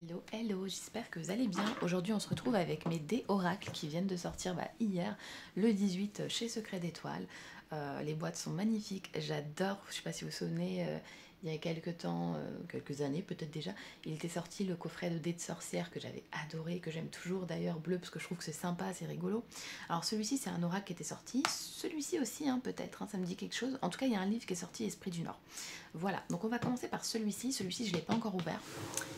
Hello, hello, j'espère que vous allez bien. Aujourd'hui, on se retrouve avec mes dés oracles qui viennent de sortir hier, le 18, chez Secret d'Étoile. Les boîtes sont magnifiques, j'adore. Je ne sais pas si vous vous souvenez, il y a quelques temps, quelques années peut-être déjà, il était sorti le coffret de dés de sorcière que j'avais adoré, que j'aime toujours d'ailleurs, bleu, parce que je trouve que c'est sympa, c'est rigolo. Alors celui-ci, c'est un oracle qui était sorti. Celui-ci aussi, hein, peut-être, hein, ça me dit quelque chose. En tout cas, il y a un livre qui est sorti, Esprit du Nord. Voilà, donc on va commencer par celui-ci. Celui-ci, je ne l'ai pas encore ouvert.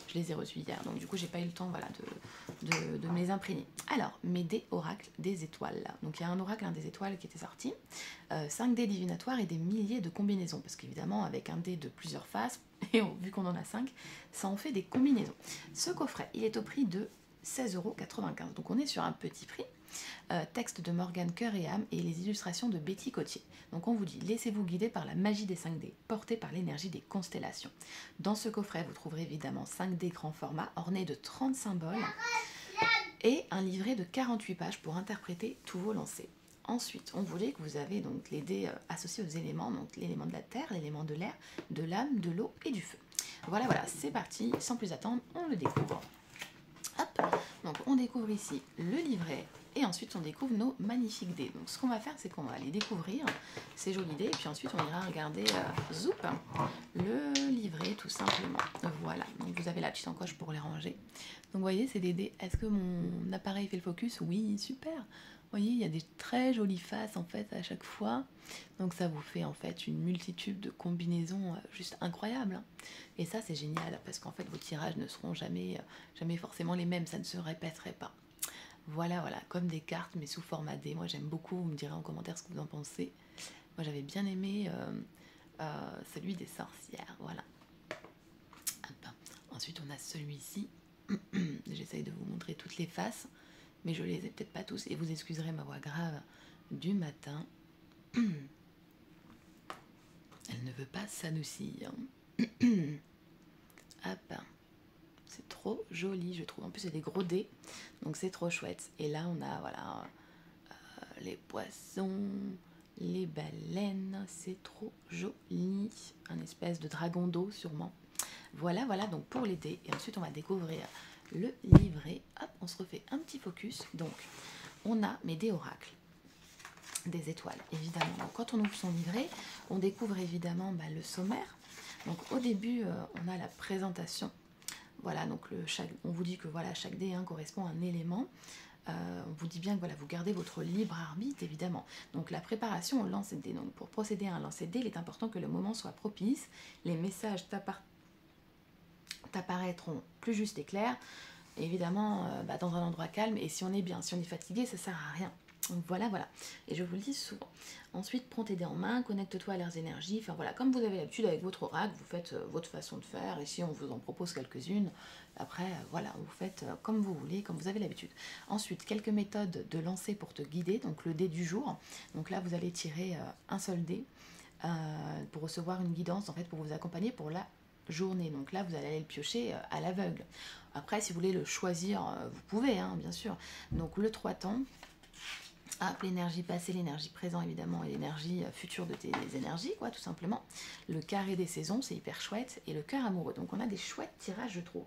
Je les ai reçus hier, donc du coup j'ai pas eu le temps voilà, de me les imprégner. Alors, mes dés oracles des étoiles. Donc il y a un oracle, un des étoiles qui était sorti, 5 dés divinatoires et des milliers de combinaisons, parce qu'évidemment avec un dé de plusieurs faces, et vu qu'on en a 5, ça en fait des combinaisons. Ce coffret, il est au prix de 16,95 €, donc on est sur un petit prix. Texte de Morgane Cœur et Âme et les illustrations de Betty Cotier. Donc on vous dit, laissez-vous guider par la magie des 5D, portée par l'énergie des constellations. Dans ce coffret, vous trouverez évidemment 5D grand format, orné de 30 symboles, et un livret de 48 pages pour interpréter tous vos lancers. Ensuite, on vous dit que vous avez donc les dés associés aux éléments, donc l'élément de la terre, l'élément de l'air, de l'âme, de l'eau et du feu. Voilà, c'est parti, sans plus attendre, on le découvre. Hop, donc on découvre ici le livret et ensuite on découvre nos magnifiques dés. Donc ce qu'on va faire, c'est qu'on va les découvrir, ces jolis dés, et puis ensuite on ira regarder le livret tout simplement. Voilà, donc vous avez la petite encoche pour les ranger. Donc vous voyez, c'est des dés. Est-ce que mon appareil fait le focus? Oui, super. Vous voyez, il y a des très jolies faces en fait à chaque fois. Donc ça vous fait en fait une multitude de combinaisons juste incroyables. Et ça c'est génial parce qu'en fait vos tirages ne seront jamais forcément les mêmes, ça ne se répéterait pas. Voilà, comme des cartes mais sous format D. Moi j'aime beaucoup, vous me direz en commentaire ce que vous en pensez. Moi j'avais bien aimé celui des sorcières, voilà. Hop. Ensuite on a celui-ci. J'essaye de vous montrer toutes les faces, mais je les ai peut-être pas tous. Et vous excuserez ma voix grave du matin. Elle ne veut pas s'adoucir. Hop. C'est trop joli, je trouve. En plus, c'est des gros dés, donc c'est trop chouette. Et là, on a les poissons, les baleines. C'est trop joli. Un espèce de dragon d'eau, sûrement. Voilà, donc pour les dés. Et ensuite, on va découvrir le livret. Hop, on se refait un petit focus. Donc, on a mes dés oracles. Des étoiles, évidemment. Donc, quand on ouvre son livret, on découvre évidemment le sommaire. Donc, au début, on a la présentation. Voilà, donc on vous dit que voilà, chaque dé correspond à un élément. On vous dit bien que voilà, vous gardez votre libre arbitre, évidemment. Donc la préparation au lancer de dés. Donc pour procéder à un lancer de dés, il est important que le moment soit propice. Les messages t'apparaîtront plus justes et clairs. Et évidemment, dans un endroit calme. Et si on est bien, si on est fatigué, ça sert à rien. Donc voilà. Et je vous le dis souvent. Ensuite, prends tes dés en main, connecte-toi à leurs énergies. Enfin voilà, comme vous avez l'habitude avec votre oracle, vous faites votre façon de faire. Et si on vous en propose quelques-unes, après, voilà, vous faites comme vous voulez, comme vous avez l'habitude. Ensuite, quelques méthodes de lancer pour te guider. Donc le dé du jour. Donc là, vous allez tirer un seul dé pour recevoir une guidance, en fait, pour vous accompagner pour la journée. Donc là, vous allez aller le piocher à l'aveugle. Après, si vous voulez le choisir, vous pouvez, bien sûr. Donc le 3 temps. Hop, l'énergie passée, l'énergie présente évidemment et l'énergie future de tes énergies, quoi, tout simplement. Le carré des saisons, c'est hyper chouette. Et le cœur amoureux. Donc on a des chouettes tirages, je trouve.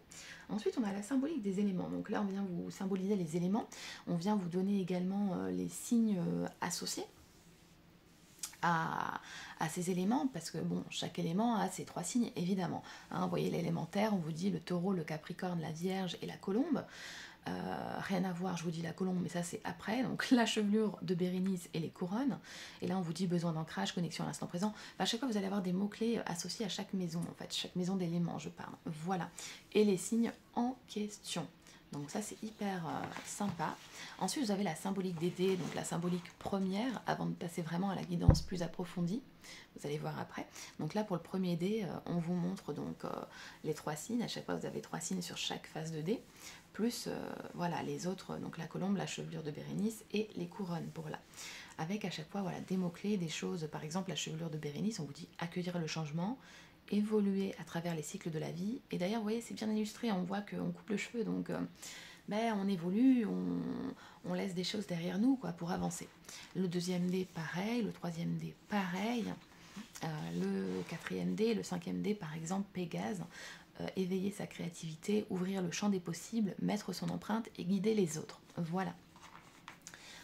Ensuite, on a la symbolique des éléments. Donc là, on vient vous symboliser les éléments. On vient vous donner également les signes associés à ces éléments, parce que bon, chaque élément a ses 3 signes, évidemment. Vous voyez l'élémentaire, on vous dit le taureau, le capricorne, la vierge et la colombe. Rien à voir, je vous dis la colombe, mais ça c'est après. Donc la chevelure de Bérénice et les couronnes. Et là on vous dit besoin d'ancrage, connexion à l'instant présent. À chaque fois vous allez avoir des mots-clés associés à chaque maison, en fait, chaque maison d'éléments, je parle. Voilà. Et les signes en question. Donc ça c'est hyper sympa. Ensuite vous avez la symbolique des dés, donc la symbolique première, avant de passer vraiment à la guidance plus approfondie. Vous allez voir après. Donc là pour le premier dé, on vous montre donc les 3 signes. À chaque fois vous avez 3 signes sur chaque face de dé. Plus voilà les autres, donc la colombe, la chevelure de Bérénice et les couronnes pour là. Avec à chaque fois voilà, des mots-clés, des choses, par exemple la chevelure de Bérénice, on vous dit accueillir le changement, évoluer à travers les cycles de la vie. Et d'ailleurs, vous voyez, c'est bien illustré, on voit qu'on coupe le cheveu, donc on évolue, on laisse des choses derrière nous quoi, pour avancer. Le deuxième dé, pareil, le troisième dé, pareil. Le quatrième dé, le cinquième dé, par exemple, Pégase, éveiller sa créativité, ouvrir le champ des possibles, mettre son empreinte et guider les autres. Voilà.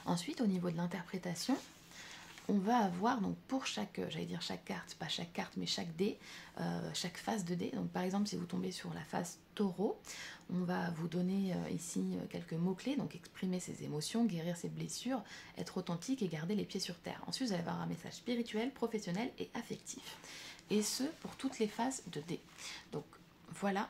Ensuite, au niveau de l'interprétation, on va avoir donc pour chaque, j'allais dire chaque carte, pas chaque carte, mais chaque dé, chaque face de dé. Donc par exemple, si vous tombez sur la face taureau, on va vous donner ici quelques mots-clés, donc exprimer ses émotions, guérir ses blessures, être authentique et garder les pieds sur terre. Ensuite, vous allez avoir un message spirituel, professionnel et affectif. Et ce, pour toutes les faces de dé. Donc voilà,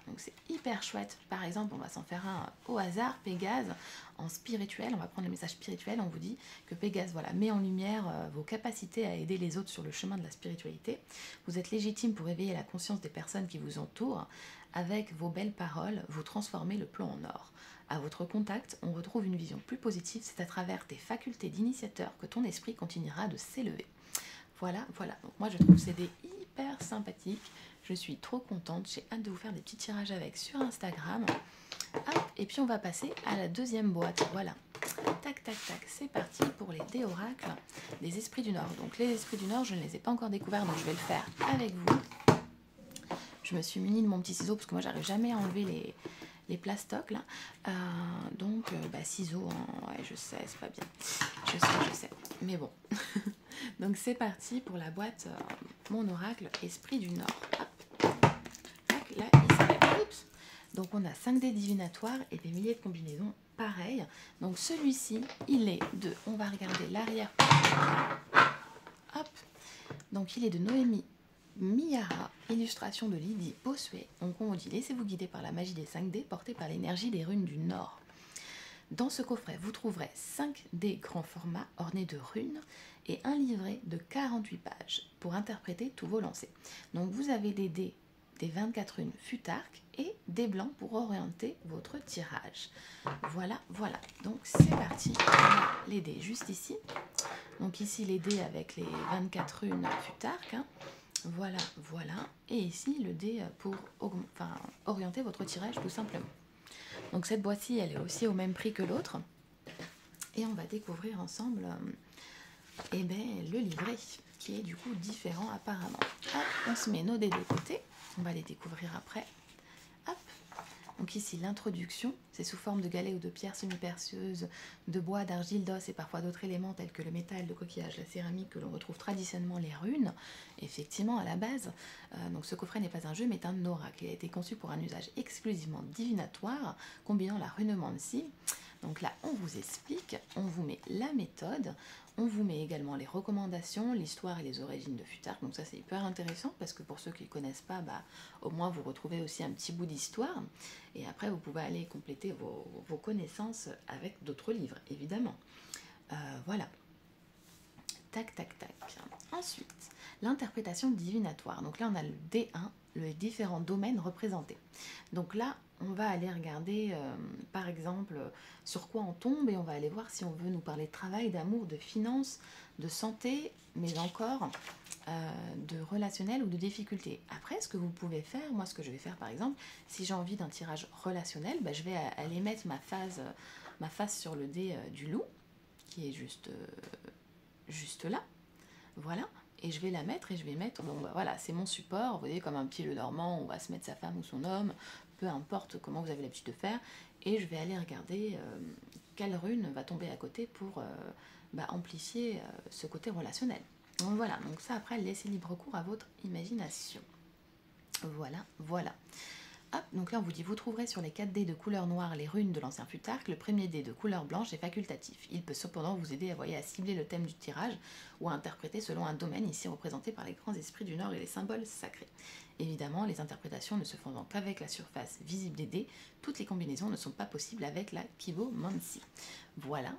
donc c'est hyper chouette. Par exemple, on va s'en faire un au hasard, Pégase, en spirituel, on va prendre le message spirituel, on vous dit que Pégase, voilà, met en lumière vos capacités à aider les autres sur le chemin de la spiritualité. Vous êtes légitime pour éveiller la conscience des personnes qui vous entourent. Avec vos belles paroles, vous transformez le plan en or. À votre contact, on retrouve une vision plus positive, c'est à travers tes facultés d'initiateur que ton esprit continuera de s'élever. Voilà. Donc moi je trouve que c'est des hyper sympathiques. Je suis trop contente, j'ai hâte de vous faire des petits tirages avec sur Instagram. Hop, et puis on va passer à la deuxième boîte, voilà. Tac, c'est parti pour les dés oracles des esprits du Nord. Donc les esprits du Nord, je ne les ai pas encore découverts, donc je vais le faire avec vous. Je me suis munie de mon petit ciseau, parce que moi j'arrive jamais à enlever les plastocs là. Ciseaux, hein, ouais je sais, c'est pas bien. Je sais, mais bon. Donc c'est parti pour la boîte mon oracle esprit du Nord. Hop. Là, oups. Donc on a 5 dés divinatoires et des milliers de combinaisons pareilles. Donc celui-ci, il est de, on va regarder l'arrière. Hop. Donc il est de Noémie Miyara, illustration de Lydie Bossuet. Donc on vous dit, laissez-vous guider par la magie des 5 dés portée par l'énergie des runes du Nord. Dans ce coffret, vous trouverez 5 dés grands formats ornés de runes et un livret de 48 pages pour interpréter tous vos lancers. Donc vous avez des dés des 24 runes futarques et des blancs pour orienter votre tirage. Voilà. Donc c'est parti. On a les dés juste ici. Donc ici les dés avec les 24 runes futarques. Hein. Voilà. Et ici le dé pour orienter votre tirage tout simplement. Donc cette boîte-ci, elle est aussi au même prix que l'autre. Et on va découvrir ensemble le livret, qui est du coup différent apparemment. Hop, on se met nos dés de côté. On va les découvrir après. Hop. Donc ici, l'introduction, c'est sous forme de galets ou de pierres semi-perceuses, de bois, d'argile, d'os et parfois d'autres éléments tels que le métal, le coquillage, la céramique que l'on retrouve traditionnellement les runes. Effectivement, à la base, donc ce coffret n'est pas un jeu mais un oracle. Il a été conçu pour un usage exclusivement divinatoire, combinant la runemancie. Donc là, on vous explique, on vous met la méthode, on vous met également les recommandations, l'histoire et les origines de Futark. Donc ça, c'est hyper intéressant parce que pour ceux qui ne connaissent pas, au moins vous retrouvez aussi un petit bout d'histoire. Et après, vous pouvez aller compléter vos connaissances avec d'autres livres, évidemment. Voilà. Tac. Ensuite, l'interprétation divinatoire. Donc là, on a le D1, les différents domaines représentés. Donc là, on va aller regarder, par exemple, sur quoi on tombe et on va aller voir si on veut nous parler de travail, d'amour, de finances, de santé, mais encore de relationnel ou de difficulté. Après, ce que vous pouvez faire, moi ce que je vais faire par exemple, si j'ai envie d'un tirage relationnel, je vais aller mettre ma face sur le dé du loup, qui est juste là, voilà. Et je vais la mettre et je vais mettre, voilà, c'est mon support, vous voyez, comme un petit Lenormand, on va se mettre sa femme ou son homme, peu importe comment vous avez l'habitude de faire, et je vais aller regarder quelle rune va tomber à côté pour amplifier ce côté relationnel. Donc voilà, donc ça après, laissez libre cours à votre imagination. Voilà. Hop, donc là on vous dit, vous trouverez sur les 4 dés de couleur noire les runes de l'ancien Futark. Le premier dé de couleur blanche est facultatif. Il peut cependant vous aider à cibler le thème du tirage ou à interpréter selon un domaine ici représenté par les grands esprits du Nord et les symboles sacrés. Évidemment, les interprétations ne se font qu'avec la surface visible des dés. Toutes les combinaisons ne sont pas possibles avec la Kibomancie. Voilà.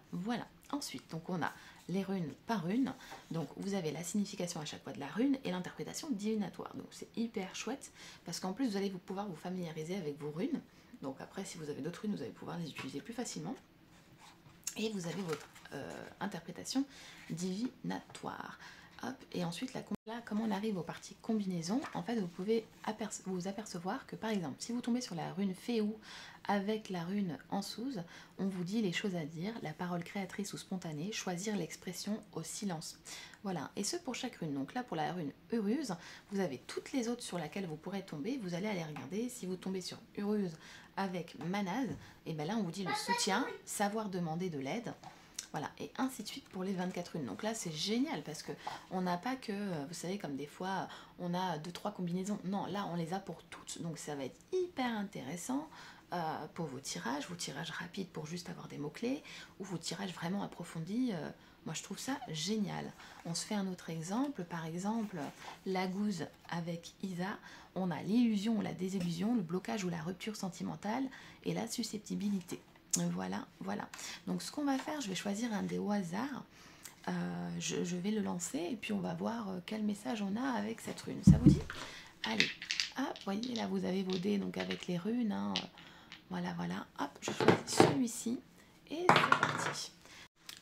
Ensuite, donc on a les runes par rune. Donc vous avez la signification à chaque fois de la rune et l'interprétation divinatoire. Donc c'est hyper chouette parce qu'en plus vous allez pouvoir vous familiariser avec vos runes. Donc après, si vous avez d'autres runes, vous allez pouvoir les utiliser plus facilement. Et vous avez votre interprétation divinatoire. Hop, et ensuite, là, comme on arrive aux parties combinaison, en fait, vous pouvez vous apercevoir que, par exemple, si vous tombez sur la rune Féou avec la rune Ansouze, on vous dit les choses à dire, la parole créatrice ou spontanée, choisir l'expression au silence. Voilà, et ce pour chaque rune. Donc là, pour la rune Uruse, vous avez toutes les autres sur lesquelles vous pourrez tomber, vous allez aller regarder. Si vous tombez sur Uruse avec Manaz, et bien là, on vous dit le soutien, savoir demander de l'aide. Voilà, et ainsi de suite pour les 24 runes. Donc là, c'est génial parce que on n'a pas que, vous savez, comme des fois, on a 2-3 combinaisons. Non, là, on les a pour toutes. Donc ça va être hyper intéressant pour vos tirages rapides pour juste avoir des mots-clés, ou vos tirages vraiment approfondis. Moi, je trouve ça génial. On se fait un autre exemple. Par exemple, la gouze avec Isa. On a l'illusion ou la désillusion, le blocage ou la rupture sentimentale et la susceptibilité. Voilà, voilà. Donc ce qu'on va faire, je vais choisir un dé au hasard. Je vais le lancer et puis on va voir quel message on a avec cette rune. Ça vous dit? Allez, hop, voyez là vous avez vos dés donc avec les runes. Hein. Voilà, voilà. Hop, je choisis celui-ci et c'est parti.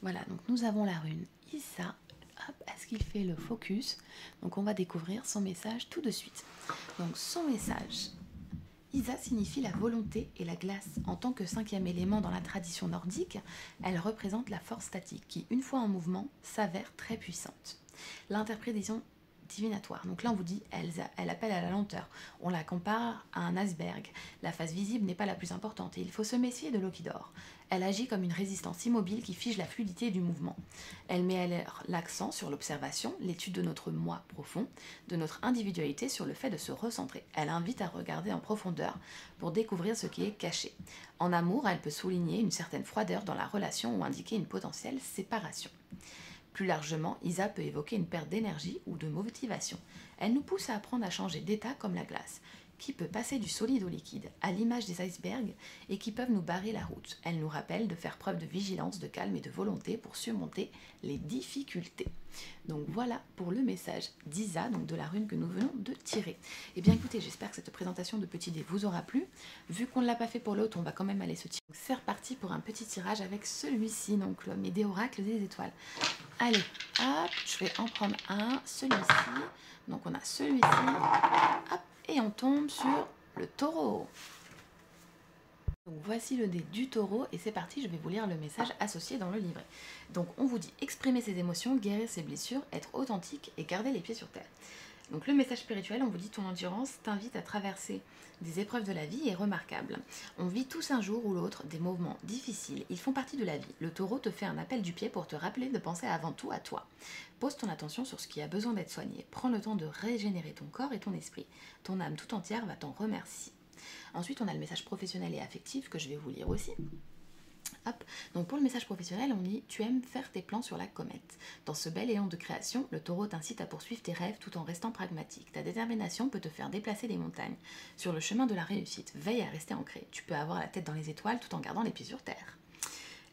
Voilà, donc nous avons la rune Issa. Hop, est-ce qu'il fait le focus? Donc on va découvrir son message tout de suite. Donc son message. Isa signifie la volonté et la glace. En tant que 5e élément dans la tradition nordique, elle représente la force statique qui, une fois en mouvement, s'avère très puissante. L'interprétation divinatoire. Donc là, on vous dit, elle appelle à la lenteur. On la compare à un iceberg. La face visible n'est pas la plus importante et il faut se méfier de l'eau qui dort. Elle agit comme une résistance immobile qui fige la fluidité du mouvement. Elle met alors l'accent sur l'observation, l'étude de notre moi profond, de notre individualité sur le fait de se recentrer. Elle invite à regarder en profondeur pour découvrir ce qui est caché. En amour, elle peut souligner une certaine froideur dans la relation ou indiquer une potentielle séparation. Plus largement, Isa peut évoquer une perte d'énergie ou de motivation. Elle nous pousse à apprendre à changer d'état comme la glace, qui peut passer du solide au liquide, à l'image des icebergs, et qui peuvent nous barrer la route. Elle nous rappelle de faire preuve de vigilance, de calme et de volonté pour surmonter les difficultés. Donc voilà pour le message d'Isa, donc de la rune que nous venons de tirer. Eh bien écoutez, j'espère que cette présentation de petit dé vous aura plu. Vu qu'on ne l'a pas fait pour l'autre, on va quand même aller se tirer. C'est reparti pour un petit tirage avec celui-ci, donc mes dés oracles des étoiles. Allez, hop, je vais en prendre un, celui-ci. Donc on a celui-ci, hop, et on tombe sur le taureau. Donc voici le dé du taureau et c'est parti, je vais vous lire le message associé dans le livret. Donc on vous dit exprimer ses émotions, guérir ses blessures, être authentique et garder les pieds sur terre. Donc le message spirituel, on vous dit ton endurance t'invite à traverser des épreuves de la vie est remarquable. On vit tous un jour ou l'autre des moments difficiles, ils font partie de la vie. Le taureau te fait un appel du pied pour te rappeler de penser avant tout à toi. Pose ton attention sur ce qui a besoin d'être soigné. Prends le temps de régénérer ton corps et ton esprit. Ton âme tout entière va t'en remercier. Ensuite, on a le message professionnel et affectif que je vais vous lire aussi. Hop. Donc pour le message professionnel, on dit « Tu aimes faire tes plans sur la comète ». Dans ce bel élan de création, le taureau t'incite à poursuivre tes rêves tout en restant pragmatique. Ta détermination peut te faire déplacer les montagnes. Sur le chemin de la réussite, veille à rester ancré. Tu peux avoir la tête dans les étoiles tout en gardant les pieds sur terre.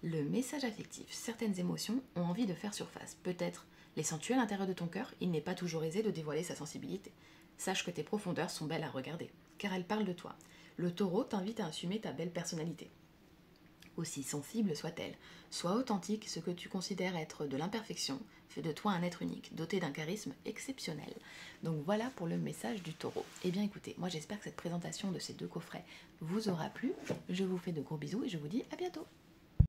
Le message affectif. Certaines émotions ont envie de faire surface. Peut-être les sens-tu à l'intérieur de ton cœur, il n'est pas toujours aisé de dévoiler sa sensibilité. Sache que tes profondeurs sont belles à regarder, car elles parlent de toi. Le taureau t'invite à assumer ta belle personnalité. Aussi sensible soit-elle, sois authentique, ce que tu considères être de l'imperfection fait de toi un être unique, doté d'un charisme exceptionnel. Donc voilà pour le message du taureau. Eh bien écoutez, moi j'espère que cette présentation de ces deux coffrets vous aura plu. Je vous fais de gros bisous et je vous dis à bientôt.